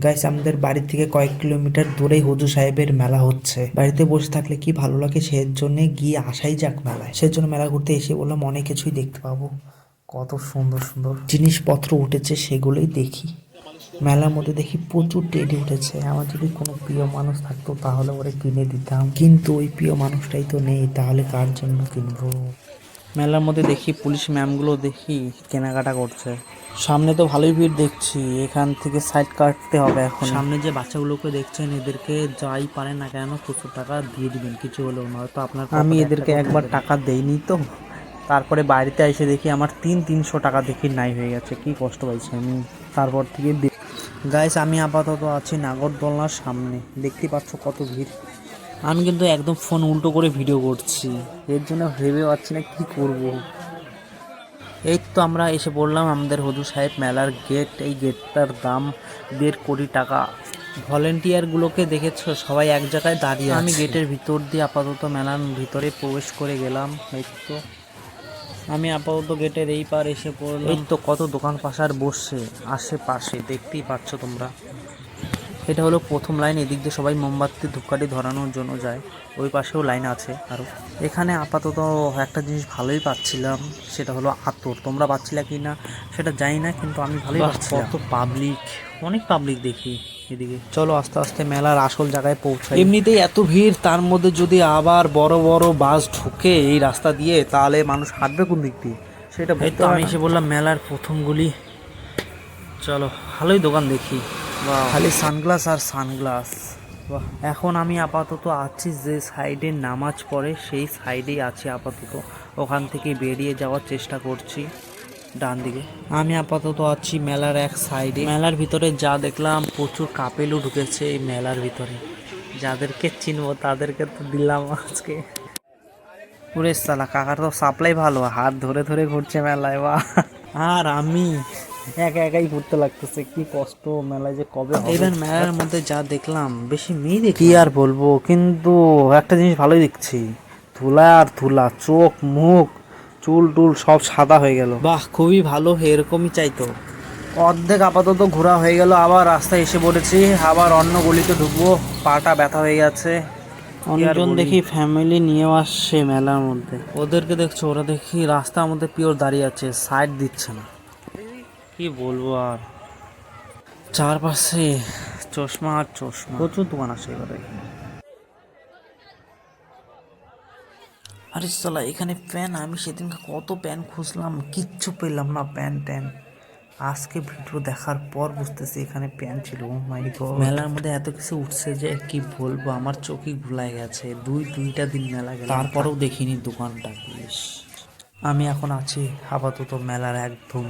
Guys আমাদের বাড়ি থেকে কয়েক কিলোমিটার দূরেই হুজুর সাহেবের মেলা হচ্ছে। বাড়িতে বসে থাকলে কি ভালো লাগে, সেই জন্য গিয়ে আসাই যাক মেলায়। সেজন্য মেলা ঘুরতে এসে বললাম অনেক কিছুই দেখতে পাবো, কত সুন্দর সুন্দর জিনিসপত্র উঠেছে সেগুলোই দেখি। মেলার মধ্যে দেখি প্রচুর টেডি উঠেছে। আমার যদি কোনো প্রিয় মানুষ থাকতো তাহলে ওরে কিনে দিতাম, কিন্তু ওই প্রিয় মানুষটাই তো নেই, তাহলে কার জন্য কিনবো। মেলার মধ্যে দেখি পুলিশ ম্যামগুলো দেখি কেনাকাটা করছে। সামনে তো ভালোই ভিড় দেখছি, এখান থেকে সাইড কাটতে হবে এখন। সামনে যে বাচ্চাগুলোকে দেখছেন, এদেরকে যাই পারেন না কেন কিছু টাকা দিয়ে দিবেন, কিছু হলেও, নয়তো আপনার। আমি এদেরকে একবার টাকা দেইনি তো, তারপরে বাড়িতে এসে দেখি আমার 300 টাকা দেখি নাই হয়ে গেছে। কি কষ্ট পাইছি আমি। তারপর থেকে গাইস আমি আপাতত আছি নাগরদোলনার সামনে, দেখতে পাচ্ছ কত ভিড়। আমি কিন্তু একদম ফোন উল্টো করে ভিডিও করছি, এর জন্য ভেবে পাচ্ছি না কি করব। এই তো আমরা এসে পড়লাম আমাদের হুজুর সাহেব মেলার গেট। এই গেটটার দাম 1.5 কোটি টাকা। ভলেন্টিয়ারগুলোকে দেখেছো, সবাই এক জায়গায় দাঁড়িয়ে। আমি গেটের ভিতর দিয়ে আপাতত মেলার ভিতরে প্রবেশ করে গেলাম। এই তো আমি আপাতত গেটের এই পার এসে পড়লাম। এই তো কত দোকান পাশার বসছে আশেপাশে, দেখতেই পাচ্ছ তোমরা। এটা হলো প্রথম লাইন, এদিক দিয়ে সবাই মোমবাতি ধূপকাঠি ধরানোর জন্য যায়। ওই পাশেও লাইন আছে আরও। এখানে আপাতত একটা জিনিস ভালোই পাচ্ছিলাম, সেটা হলো আতর। তোমরা পাচ্ছিলে কি না সেটা জানি না, কিন্তু আমি ভালোই পাচ্ছিলাম। কত পাবলিক, অনেক পাবলিক দেখি এদিকে। চলো আস্তে আস্তে মেলার আসল জায়গায় পৌঁছাই। এমনিতেই এত ভিড়, তার মধ্যে যদি আবার বড় বড় বাস ঢুকে এই রাস্তা দিয়ে, তাহলে মানুষ হাঁটবে কোন দিক দিয়ে সেটা। এই তো আমি এসে বললাম মেলার প্রথম গুলি। চলো, ভালোই দোকান দেখি, খালি সানগ্লাস আর সানগ্লাস। এখন আমি আপাতত আছি যে সাইডে নামাজ পড়ে সেই সাইডেই আছি আপাতত। ওখান থেকে বেরিয়ে যাওয়ার চেষ্টা করছি ডান দিকে। আমি আপাতত আছি মেলার এক সাইডে। মেলার ভিতরে যা দেখলাম, প্রচুর কাপেলও ঢুকেছে এই মেলার ভিতরে। যাদেরকে চিনবো তাদেরকে তো দিলাম আজকে। পুরে সালা কাকার তো সাপ্লাই ভালো, হাত ধরে ধরে ঘুরছে মেলায়। বা আর আমি একা একাই ঘুরতে লাগতেছে, কি কষ্ট। মেলায় যে কবে এবার মেলার মধ্যে যা দেখলাম, বেশি মেয়ে দেখি কি আর বলবো, কিন্তু একটা জিনিস ভালোই দেখছি, ধুলা আর ধুলা, চোখ মুখ চুল টুল সব সাদা হয়ে গেল। বাহ, খুবই ভালো, এরকমই চাইতো। অর্ধেক আপাতত ঘোরা হয়ে গেল, আবার রাস্তায় এসে পড়েছি, আবার অন্য গলিতে ঢুকবো। পাটা ব্যথা হয়ে গেছে। অনেকজন দেখি ফ্যামিলি নিয়েও আসছে মেলার মধ্যে, ওদেরকে দেখছো, ওরা দেখি রাস্তার মধ্যে পিওর দাঁড়িয়ে আছে, সাইড দিচ্ছে না। কি বলবো আর, চারপাশে চশমা আর চশমা, প্রচুর দোকান আছে এবারে। আরে সালা, এখানে প্যান, আমি সেদিন কত প্যান খুঁজলাম, কিচ্ছু পেলাম না প্যান ট্যান। আজকে ভিডিও দেখার পর বুঝতেছি এখানে প্যান ছিল। ও মাই গড, মেলার মধ্যে এত কিছু উঠছে যে কি বলবো, আমার চোখই ভুলাই গেছে। দুইটা দিন মেলা গেল, তারপরেও দেখিনি দোকানটা। আমি এখন আছি আপাতত মেলার একদম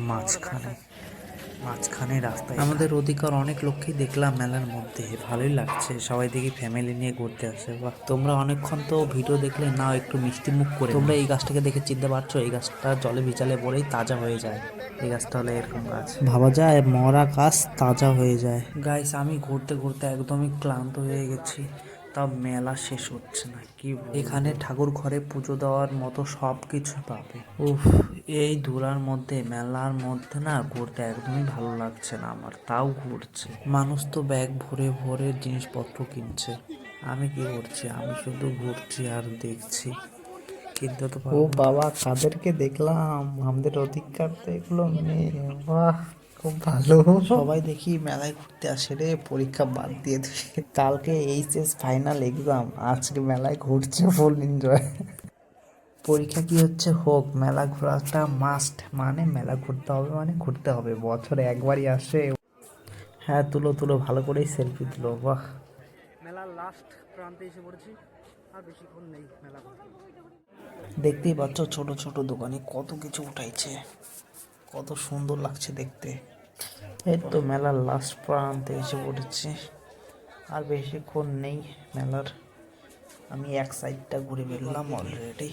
মাঝখানে রাস্তায়। আমাদের অধিকার অনেক লোককেই দেখলাম মেলার মধ্যে, ভালোই লাগছে। সবাই দেখি ফ্যামিলি নিয়ে ঘুরতে আসে। বা তোমরা অনেকক্ষণ তো ভিডিও দেখলে না, একটু মিষ্টি মুখ করে। তোমরা এই গাছটাকে দেখে চিনতে পারছো, এই গাছটা জলে ভিজালে পরেই তাজা হয়ে যায়। এই গাছটা হলো এরকম গাছ, ভাবা যায় মরা গাছ তাজা হয়ে যায়। গাইস আমি ঘুরতে ঘুরতে একদমই ক্লান্ত হয়ে গেছি, তা মেলা শেষ হচ্ছে না। কি এখানে ঠাকুর ঘরে পুজো দেওয়ার মতো সব কিছু পাবে। উফ, এই ধুলার মধ্যে মেলার মধ্যে না ঘুরতে একদমই ভালো লাগছে না আমার, তাও ঘুরছে। মানুষ তো ব্যাগ ভরে ভরে জিনিসপত্র কিনছে, আমি কি করছি? আমি শুধু ঘুরছি আর দেখছি, কিনতে তো ও বাবা, কাদেরকে দেখলাম, আমাদের অধিকার তো এগুলো মেয়ে। বাহ, খুব ভালো। সবাই দেখি মেলায় ঘুরতে আসে রে, পরীক্ষা বাদ দিয়ে দিয়ে। কালকে এইচএস ফাইনাল এক্সাম, আজকে মেলায় ঘুরছে, ফুল এনজয়। পরীক্ষা কি হচ্ছে হোক, মেলা ঘোরাটা মাস্ট। মানে মেলা ঘুরতে হবে, মানে ঘুরতে হবে, বছরে একবারই আসে। হ্যাঁ, তুলো তুলো, ভালো করেই সেলফি তুলো। বাহ, মেলার লাস্ট প্রান্তে এসে পড়েছি, আর বেশিক্ষণ নেই মেলা। দেখতেই পাচ্ছ ছোট ছোট দোকানে কত কিছু উঠাইছে, কত সুন্দর লাগছে দেখতে। এই তো মেলার লাস্ট প্রান্তে এসে পড়েছি, আর বেশিক্ষণ নেই মেলার। আমি এক সাইডটা ঘুরে ফেললাম অলরেডি।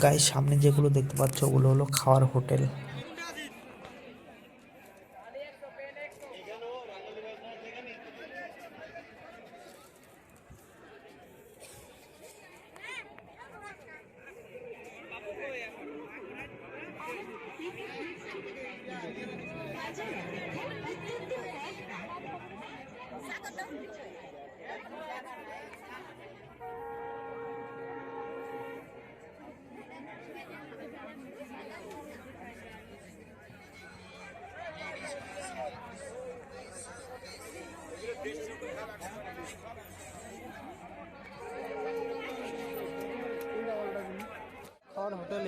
গাইস সামনে যেগুলো দেখতে পাচ্ছ ওগুলো হলো খাওয়ার হোটেল।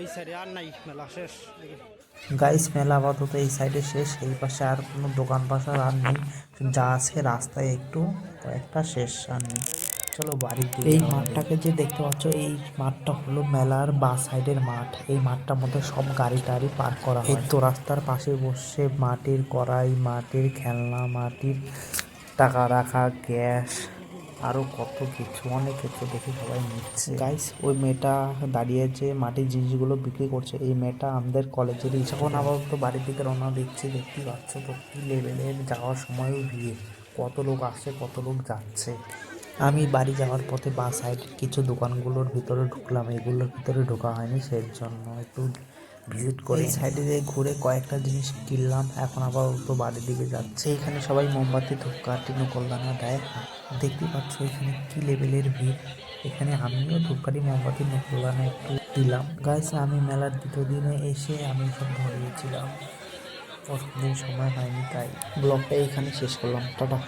এই সাইডে আর নাই, মেলা শেষ। গাইস মেলা আপাতত এই সাইডে শেষ, এই পাশে আর কোনো দোকান পাশার আর নেই, যা আছে রাস্তায় একটু কয়েকটা শেষ, আর নেই। চলো বাড়ির দিকে। এই মাঠটাকে যে দেখতে পাচ্ছ, এই মাঠটা হলো মেলার বা সাইডের মাঠ। এই মাঠটার মধ্যে সব গাড়ি টাড়ি পার্ক করা হয়। এই তো রাস্তার পাশে বসে মাটির কড়াই, মাটির খেলনা, মাটির টাকা রাখা, গ্যাস, আরো কত কিছু, অনেক কিছু দেখে সবাই নিচ্ছে। গাইস ওই মেয়েটা দাঁড়িয়ে যে মাটির জিনিসগুলো বিক্রি করছে, এই মেয়েটা আমাদের কলেজেরই। যখন আপাতত বাড়ির দিকে রওনা দিচ্ছি, দেখতেই পাচ্ছ তো কি লেভেলের, যাওয়ার সময়ও ভিড়, কত লোক আসছে কত লোক যাচ্ছে। আমি বাড়ি যাওয়ার পথে বা সাইডের কিছু দোকানগুলোর ভিতরে ঢুকলাম, এগুলোর ভিতরে ঢোকা হয়নি, সেই জন্য একটু ভিজিট করে সাইডে ঘুরে কয়েকটা জিনিস কিনলাম। এখন আপাতত বাড়ির দিকে যাচ্ছে। এখানে সবাই মোমবাতি, ধূপকাঠি, নকলদানা দেয়। দেখতে পাচ্ছ এখানে কি লেভেলের ভিড়। এখানে আমিও ধূপকাঠি, মোমবাতি, নকলদানা একটু দিলাম। গাইস আমি মেলার দ্বিতীয় দিনে এসে আমি সব ধরিয়েছিলাম, অতদিন সময় হয়নি, তাই ব্লগটা এখানে শেষ করলাম। টাটা।